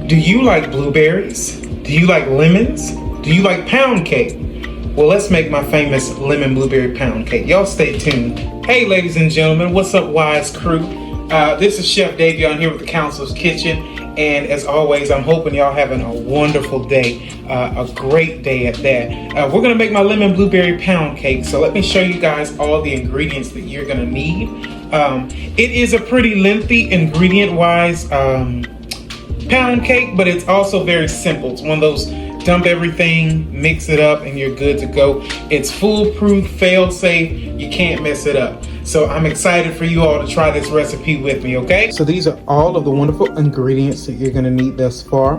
Do you like blueberries? Do you like lemons? Do you like pound cake? Well, let's make my famous lemon blueberry pound cake. Y'all stay tuned. Hey, ladies and gentlemen, what's up, Wise Crew? This is Chef Davion here with the Council's Kitchen. And as always, I'm hoping y'all having a wonderful day, a great day at that. We're gonna make my lemon blueberry pound cake. So let me show you guys all the ingredients that you're gonna need. It is a pretty lengthy ingredient-wise pound cake, but it's also very simple. It's one of those dump everything, mix it up, and you're good to go. It's foolproof, fail-safe, you can't mess it up. So I'm excited for you all to try this recipe with me, okay? So these are all of the wonderful ingredients that you're gonna need thus far.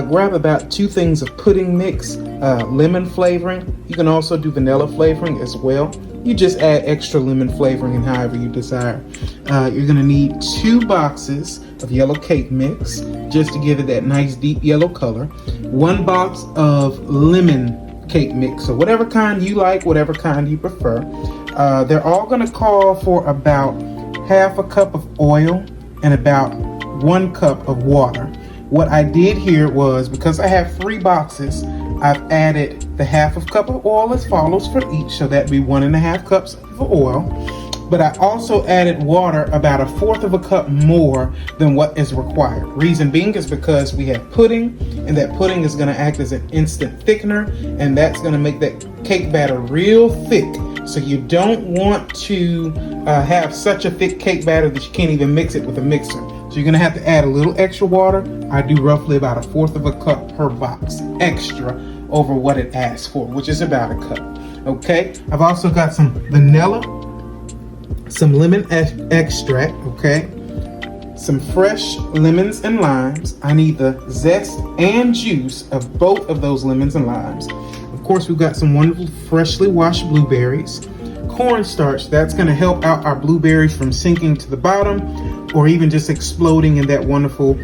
Grab about 2 things of pudding mix, lemon flavoring. You can also do vanilla flavoring as well. You just add extra lemon flavoring and however you desire. You're gonna need 2 boxes of yellow cake mix, just to give it that nice deep yellow color. 1 box of lemon cake mix, so whatever kind you like, whatever kind you prefer. They're all gonna call for about 1/2 cup of oil and about 1 cup of water. What I did here was, because I have 3 boxes, I've added the 1/2 cup of oil as follows for each, so that'd be 1.5 cups of oil. But I also added water about 1/4 cup more than what is required. Reason being is because we have pudding, and that pudding is gonna act as an instant thickener, and that's gonna make that cake batter real thick. So you don't want to have such a thick cake batter that you can't even mix it with a mixer. So you're gonna have to add a little extra water. I do roughly about 1/4 cup per box extra over what it asks for, which is about 1 cup. Okay, I've also got some vanilla, some lemon extract, okay, some fresh lemons and limes. I need the zest and juice of both of those lemons and limes. Of course, we've got some wonderful freshly washed blueberries. Cornstarch, that's gonna help out our blueberries from sinking to the bottom or even just exploding in that wonderful,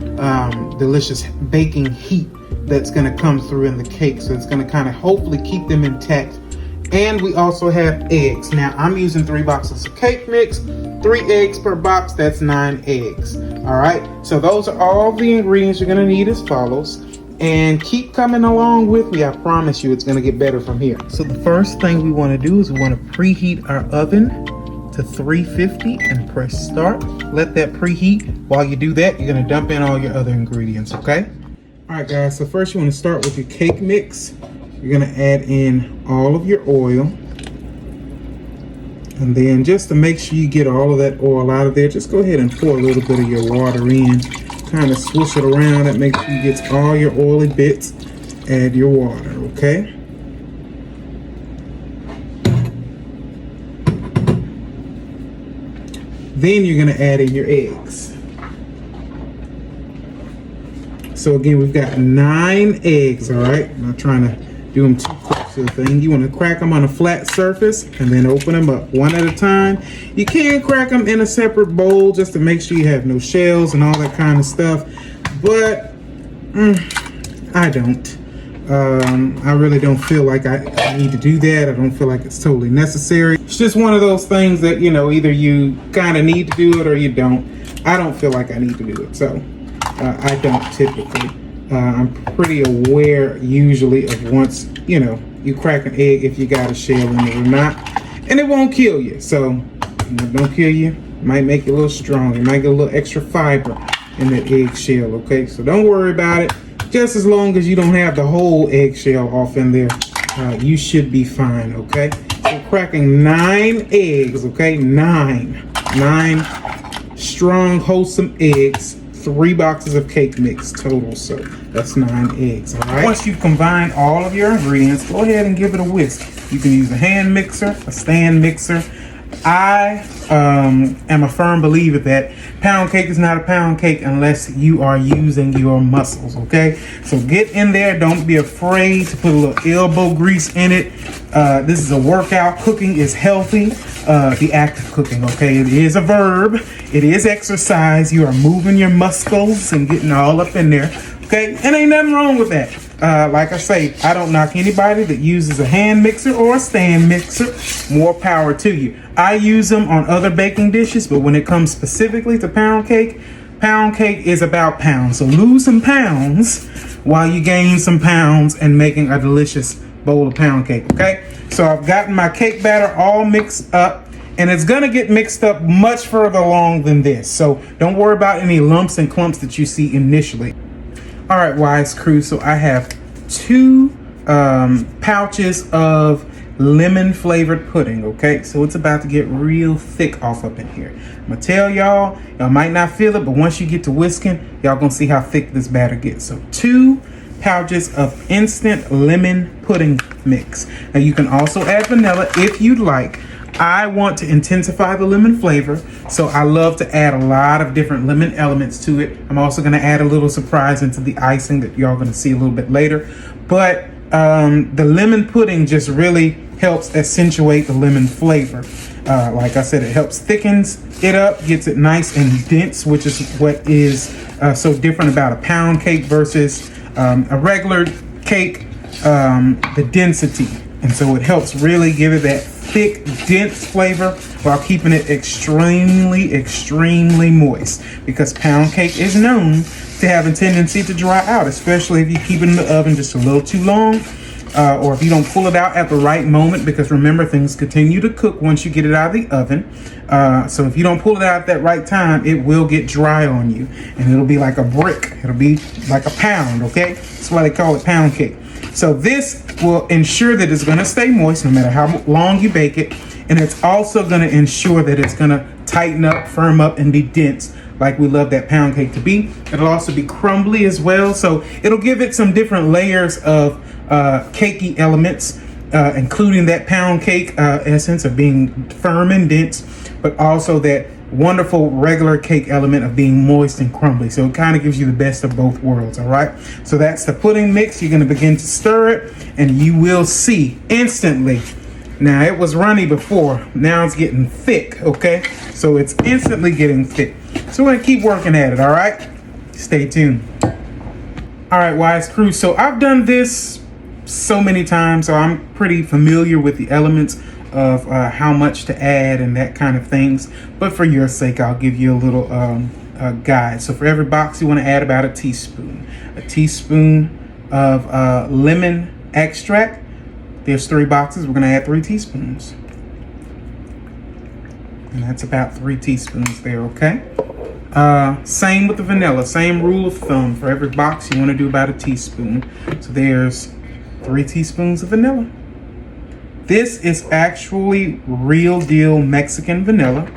delicious baking heat that's gonna come through in the cake. So it's gonna kind of hopefully keep them intact. And we also have eggs. Now I'm using 3 boxes of cake mix, 3 eggs per box, that's 9 eggs. All right, so those are all the ingredients you're gonna need as follows. And keep coming along with me, I promise you it's gonna get better from here. So the first thing we wanna do is we wanna preheat our oven to 350 and press start. Let that preheat. While you do that, you're gonna dump in all your other ingredients, okay? All right guys, so first you wanna start with your cake mix. You're gonna add in all of your oil. And then just to make sure you get all of that oil out of there, just go ahead and pour a little bit of your water in. Kind of swish it around. That makes sure you get all your oily bits. Add your water, okay? Then you're gonna add in your eggs. So again, we've got 9 eggs, all right? I'm not trying to do them too quick to the thing. You want to crack them on a flat surface and then open them up one at a time. You can crack them in a separate bowl just to make sure you have no shells and all that kind of stuff, but I don't. I really don't feel like I need to do that. I don't feel like it's totally necessary. It's just one of those things that, you know, either you kind of need to do it or you don't. I don't feel like I need to do it, so I don't typically. I'm pretty aware usually of once, you know, you crack an egg if you got a shell in it or not. And it won't kill you. So, you know, don't kill you. It might make you a little strong. You might get a little extra fiber in that egg shell, okay? So don't worry about it. Just as long as you don't have the whole eggshell off in there, you should be fine, okay? So cracking 9 eggs, okay? 9 strong, wholesome eggs. 3 boxes of cake mix total, so that's 9 eggs, all right? Once you've combined all of your ingredients, go ahead and give it a whisk. You can use a hand mixer, a stand mixer. I am a firm believer that pound cake is not a pound cake unless you are using your muscles, okay? So get in there. Don't be afraid to put a little elbow grease in it. This is a workout. Cooking is healthy. The act of cooking, okay? It is a verb. It is exercise. You are moving your muscles and getting all up in there, okay? And ain't nothing wrong with that. Like I say, I don't knock anybody that uses a hand mixer or a stand mixer. More power to you. I use them on other baking dishes, but when it comes specifically to pound cake pound cake is about pounds. So lose some pounds while you gain some pounds and making a delicious bowl of pound cake, okay? So I've gotten my cake batter all mixed up, and it's gonna get mixed up much further along than this. So don't worry about any lumps and clumps that you see initially. All right, Wise Crew, so I have 2 pouches of lemon flavored pudding, okay? So it's about to get real thick off up in here. I'm gonna tell y'all might not feel it, but once you get to whisking, y'all gonna see how thick this batter gets. So 2 pouches of instant lemon pudding mix. Now you can also add vanilla if you'd like. I want to intensify the lemon flavor, so I love to add a lot of different lemon elements to it. I'm also gonna add a little surprise into the icing that y'all gonna see a little bit later. But the lemon pudding just really helps accentuate the lemon flavor. Like I said, it helps thickens it up, gets it nice and dense, which is what is so different about a pound cake versus a regular cake, the density. And so it helps really give it that thick, dense flavor while keeping it extremely, extremely moist, because pound cake is known to have a tendency to dry out, especially if you keep it in the oven just a little too long, or if you don't pull it out at the right moment, because remember, things continue to cook once you get it out of the oven. So if you don't pull it out at that right time, it will get dry on you, and it'll be like a brick. It'll be like a pound, okay? That's why they call it pound cake. So this will ensure that it's going to stay moist no matter how long you bake it, and it's also going to ensure that it's going to tighten up, firm up, and be dense like we love that pound cake to be. It'll also be crumbly as well, so it'll give it some different layers of cakey elements, including that pound cake essence of being firm and dense, but also that wonderful regular cake element of being moist and crumbly. So it kind of gives you the best of both worlds. All right, so that's the pudding mix. You're going to begin to stir it, and you will see instantly. Now, it was runny before, now it's getting thick. Okay, so it's instantly getting thick, so we're going to keep working at it. All right, stay tuned. All right, Wise Crew, so I've done this so many times, so I'm pretty familiar with the elements of how much to add and that kind of things, but for your sake I'll give you a little guide. So for every box you want to add about a teaspoon of lemon extract. There's 3 boxes, we're going to add 3 teaspoons, and that's about 3 teaspoons there. Okay, same with the vanilla, same rule of thumb. For every box you want to do about a teaspoon, so there's 3 teaspoons of vanilla. This is actually real deal Mexican vanilla.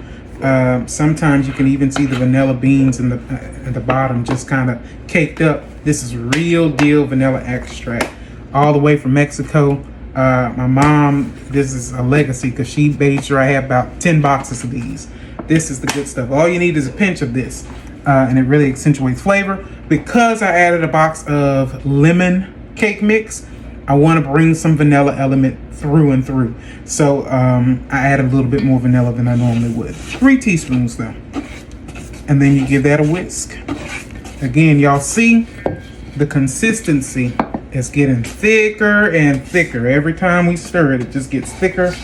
Sometimes you can even see the vanilla beans in the bottom just kind of caked up. This is real deal vanilla extract, all the way from Mexico. My mom, this is a legacy because she made sure I had about 10 boxes of these. This is the good stuff. All you need is a pinch of this, and it really accentuates flavor. Because I added a box of lemon cake mix, I want to bring some vanilla element through and through. So I added a little bit more vanilla than I normally would. 3 teaspoons though. And then you give that a whisk. Again, y'all see the consistency is getting thicker and thicker. Every time we stir it, it just gets thicker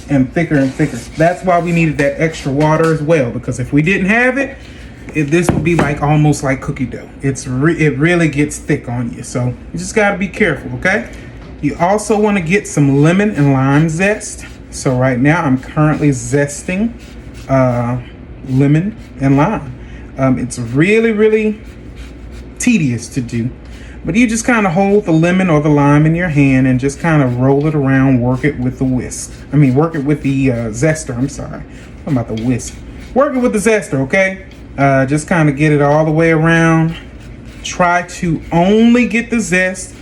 and thicker and thicker. That's why we needed that extra water as well, because if we didn't have it, this would be like almost like cookie dough. It really gets thick on you. So you just got to be careful, okay? You also want to get some lemon and lime zest. So right now I'm currently zesting lemon and lime. It's really, really tedious to do, but you just kind of hold the lemon or the lime in your hand and just kind of roll it around, work it with the whisk. Work it with the zester. I'm sorry, I'm about the whisk. Work it with the zester, okay? Just kind of get it all the way around. Try to only get the zest.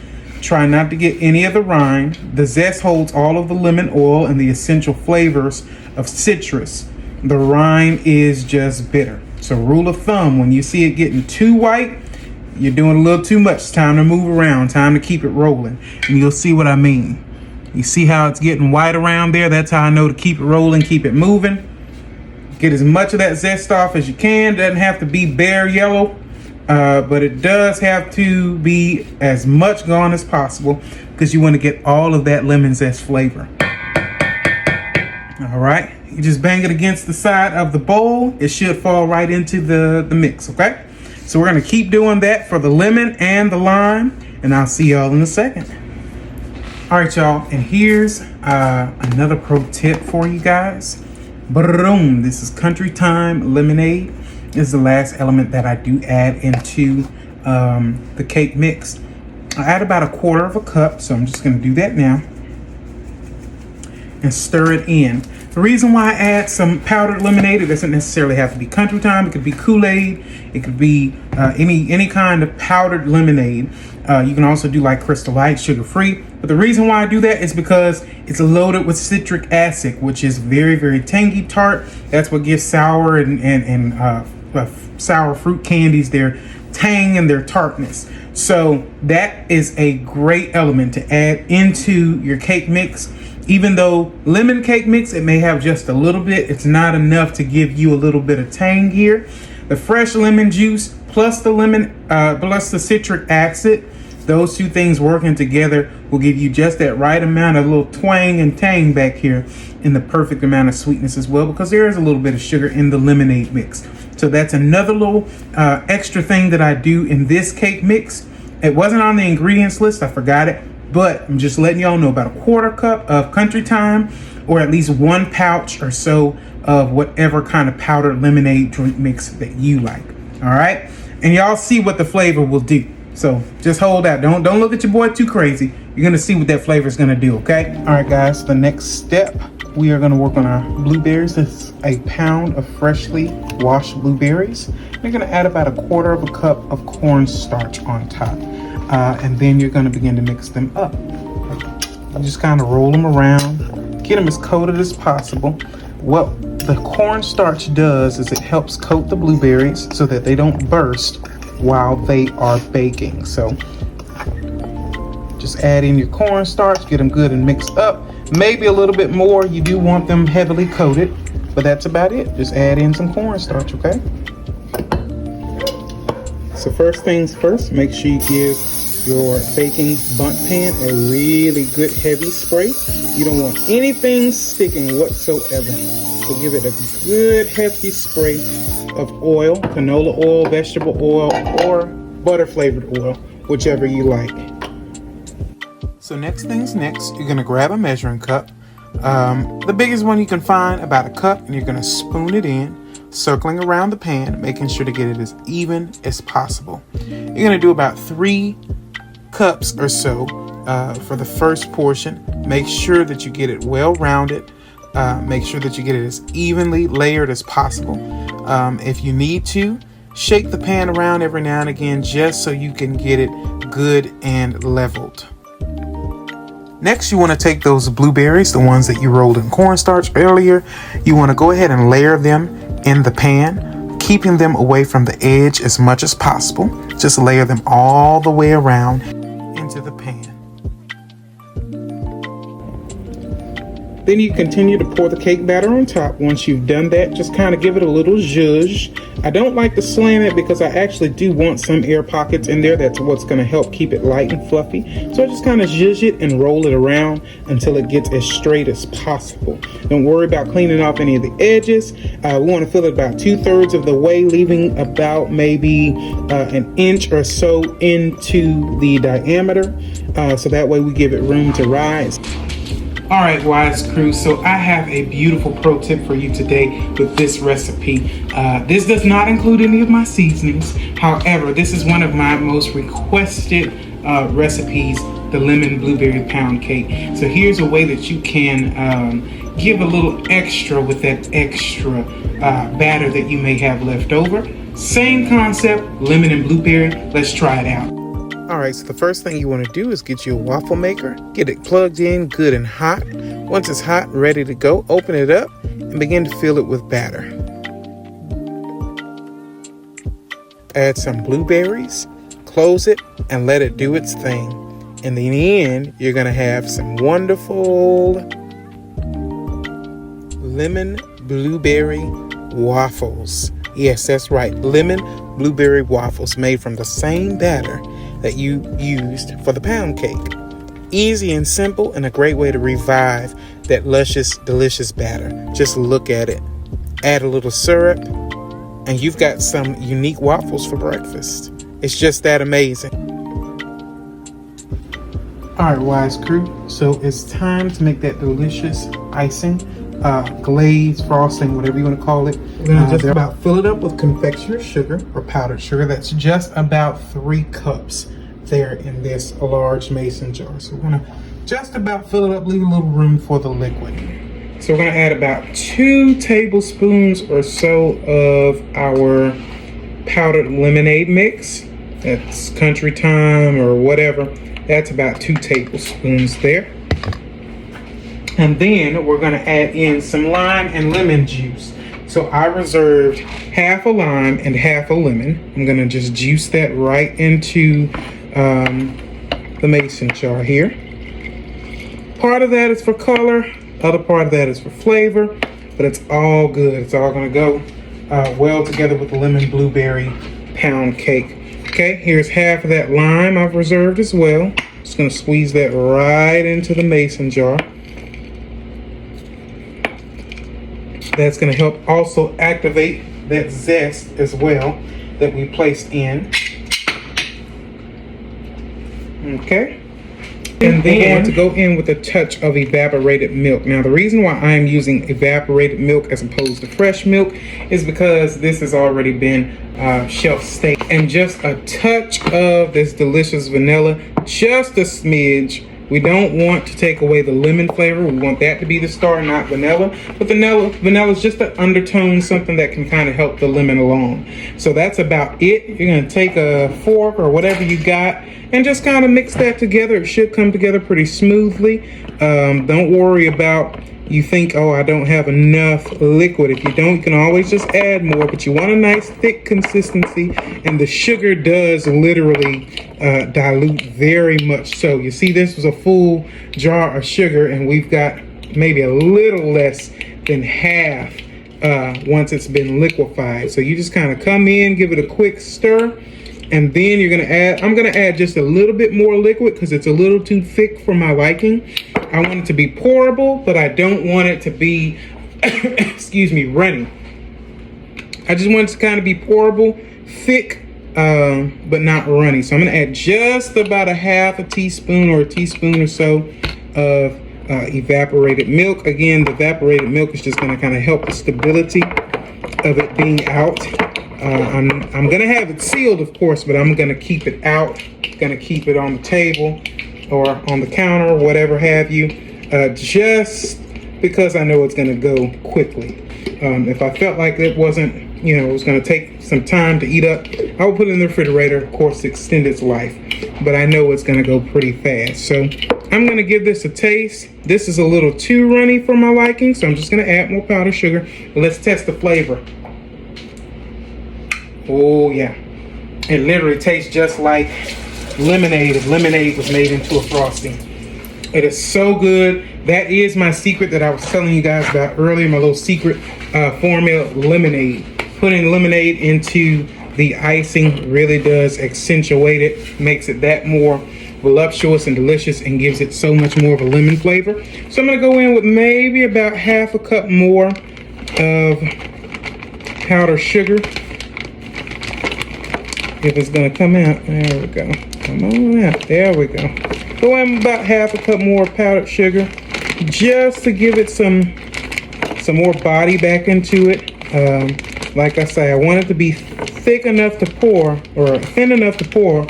Try not to get any of the rind. The zest holds all of the lemon oil and the essential flavors of citrus. The rind is just bitter. So rule of thumb, when you see it getting too white, you're doing a little too much. It's time to move around, time to keep it rolling. And you'll see what I mean. You see how it's getting white around there? That's how I know to keep it rolling, keep it moving. Get as much of that zest off as you can. Doesn't have to be bare yellow. But it does have to be as much gone as possible, because you want to get all of that lemon zest flavor. All right, you just bang it against the side of the bowl. It should fall right into the mix, okay? So we're gonna keep doing that for the lemon and the lime, and I'll see y'all in a second. All right, y'all, and here's another pro tip for you guys. Boom, this is Country Time lemonade. This is the last element that I do add into the cake mix. I add about 1/4 cup, so I'm just gonna do that now and stir it in. The reason why I add some powdered lemonade, it doesn't necessarily have to be Country Time. It could be Kool-Aid. It could be any kind of powdered lemonade. You can also do like Crystal Light, sugar-free. But the reason why I do that is because it's loaded with citric acid, which is very, very tangy, tart. That's what gives sour and sour fruit candies their tang and their tartness. So that is a great element to add into your cake mix. Even though lemon cake mix, it may have just a little bit, it's not enough to give you a little bit of tang here. The fresh lemon juice plus the citric acid, those two things working together will give you just that right amount of little twang and tang back here, and the perfect amount of sweetness as well, because there is a little bit of sugar in the lemonade mix. So that's another little extra thing that I do in this cake mix. It wasn't on the ingredients list, I forgot it. But I'm just letting y'all know about 1/4 cup of Country Time, or at least 1 pouch or so of whatever kind of powdered lemonade drink mix that you like. All right, and y'all see what the flavor will do. So just hold out. Don't look at your boy too crazy. You're gonna see what that flavor is gonna do. Okay. All right, guys. The next step, we are gonna work on our blueberries. This is a pound of freshly washed blueberries. You're gonna add about 1/4 cup of cornstarch on top. And then you're going to begin to mix them up. You just kind of roll them around, get them as coated as possible. What the cornstarch does is it helps coat the blueberries so that they don't burst while they are baking. So just add in your cornstarch, get them good and mixed up. Maybe a little bit more. You do want them heavily coated, but that's about it. Just add in some cornstarch, okay? So first things first, make sure you give your baking bundt pan a really good heavy spray. You don't want anything sticking whatsoever. So give it a good hefty spray of oil, canola oil, vegetable oil, or butter flavored oil, whichever you like. So next things next, you're gonna grab a measuring cup. The biggest one you can find, about 1 cup, and you're gonna spoon it in, circling around the pan, making sure to get it as even as possible. You're gonna do about 3 cups or so for the first portion. Make sure that you get it well rounded. Make sure that you get it as evenly layered as possible. If you need to, shake the pan around every now and again just so you can get it good and leveled. Next, you want to take those blueberries, the ones that you rolled in cornstarch earlier. You want to go ahead and layer them in the pan, keeping them away from the edge as much as possible. Just layer them all the way around into the pan. Then you continue to pour the cake batter on top. Once you've done that, just kind of give it a little zhuzh. I don't like to slam it because I actually do want some air pockets in there. That's what's going to help keep it light and fluffy. So I just kind of zhuzh it and roll it around until it gets as straight as possible. Don't worry about cleaning off any of the edges. We want to fill it about 2/3 of the way, leaving about maybe an inch or so into the diameter. So that way we give it room to rise. All right, Wise Crew, so I have a beautiful pro tip for you today with this recipe. This does not include any of my seasonings. However, this is one of my most requested recipes, the lemon blueberry pound cake. So here's a way that you can give a little extra with that extra batter that you may have left over. Same concept, lemon and blueberry. Let's try it out. All right, so the first thing you want to do is get you a waffle maker, get it plugged in good and hot. Once it's hot, ready to go, open it up and begin to fill it with batter. Add some blueberries, close it, and let it do its thing. And in the end, you're going to have some wonderful lemon blueberry waffles. Yes, that's right, lemon blueberry waffles made from the same batter that you used for the pound cake. Easy and simple, and a great way to revive that luscious, delicious batter. Just look at it. Add a little syrup, and you've got some unique waffles for breakfast. It's just that amazing. All right, Wise Crew, so it's time to make that delicious icing, glaze, frosting, whatever you want to call it. We're gonna just about fill it up with confectioner's sugar or powdered sugar. That's just about 3 cups there in this large mason jar. So we're gonna just about fill it up, leave a little room for the liquid. So we're gonna add about 2 tablespoons or so of our powdered lemonade mix. That's country time or whatever. That's about 2 tablespoons there. And then we're gonna add in some lime and lemon juice. So I reserved half a lime and half a lemon. I'm gonna just juice that right into the mason jar here. Part of that is for color, other part of that is for flavor, but it's all good. It's all gonna go well together with the lemon blueberry pound cake. Okay, here's half of that lime I've reserved as well. Just gonna squeeze that right into the mason jar. That's gonna help also activate that zest as well that we placed in. Okay. And then I want to go in with a touch of evaporated milk. Now, the reason why I'm using evaporated milk as opposed to fresh milk is because this has already been shelf stable. And just a touch of this delicious vanilla, just a smidge. We don't want to take away the lemon flavor. We want that to be the star, not vanilla. But vanilla is just an undertone, something that can kind of help the lemon along. So that's about it. You're going to take a fork or whatever you got and just kind of mix that together. It should come together pretty smoothly. Don't worry about you think, oh, I don't have enough liquid. If you don't, you can always just add more, but you want a nice thick consistency, and the sugar does literally dilute very much. So you see, this was a full jar of sugar, and we've got maybe a little less than half once it's been liquefied. So you just kind of come in, give it a quick stir, and then you're gonna add, I'm gonna add just a little bit more liquid because it's a little too thick for my liking. I want it to be pourable, but I don't want it to be, excuse me, runny. I just want it to kind of be pourable, thick, but not runny. So I'm gonna add just about a half a teaspoon or a teaspoon or so of evaporated milk. Again, the evaporated milk is just gonna kind of help the stability of it being out. I'm gonna have it sealed, of course, but I'm gonna keep it out, gonna keep it on the table or on the counter, whatever have you, just because I know it's gonna go quickly. If I felt like it wasn't, it was gonna take some time to eat up, I would put it in the refrigerator, of course, to extend its life, but I know it's gonna go pretty fast. So I'm gonna give this a taste. This is a little too runny for my liking, so I'm just gonna add more powdered sugar. Let's test the flavor. Oh yeah, it literally tastes just like lemonade if lemonade was made into a frosting. It is so good. That is my secret that I was telling you guys about earlier, my little secret formula, lemonade. Putting lemonade into the icing really does accentuate it, makes it that more voluptuous and delicious, and gives it so much more of a lemon flavor. So I'm gonna go in with maybe about half a cup more of powdered sugar. If it's gonna come out, there we go. Come on out, there we go. Go in about half a cup more powdered sugar, just to give it some more body back into it. Like I say, I want it to be thick enough to pour, or thin enough to pour,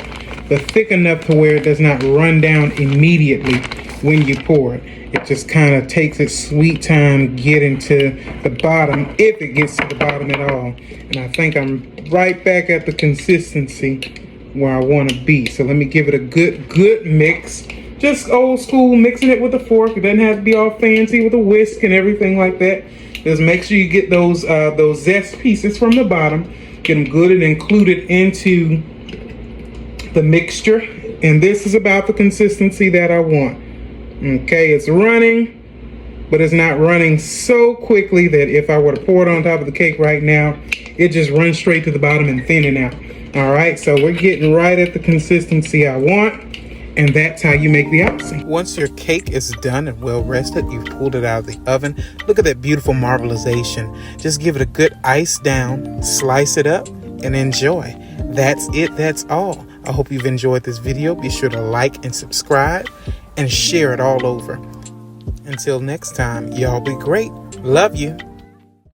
but thick enough to where it does not run down immediately when you pour it. It just kind of takes its sweet time getting to the bottom, if it gets to the bottom at all. And I think I'm right back at the consistency where I want to be. So let me give it a good mix. Just old school, mixing it with a fork. It doesn't have to be all fancy with a whisk and everything like that. Just make sure you get those zest pieces from the bottom, get them good and included into the mixture. And this is about the consistency that I want. Okay, it's running, but it's not running so quickly that if I were to pour it on top of the cake right now, it just runs straight to the bottom and thinning out. All right, so we're getting right at the consistency I want. And that's how you make the icing. Once your cake is done and well rested, you've pulled it out of the oven. Look at that beautiful marbleization. Just give it a good ice down, slice it up, and enjoy. That's it. That's all. I hope you've enjoyed this video. Be sure to like and subscribe and share it all over. Until next time, y'all be great. Love you.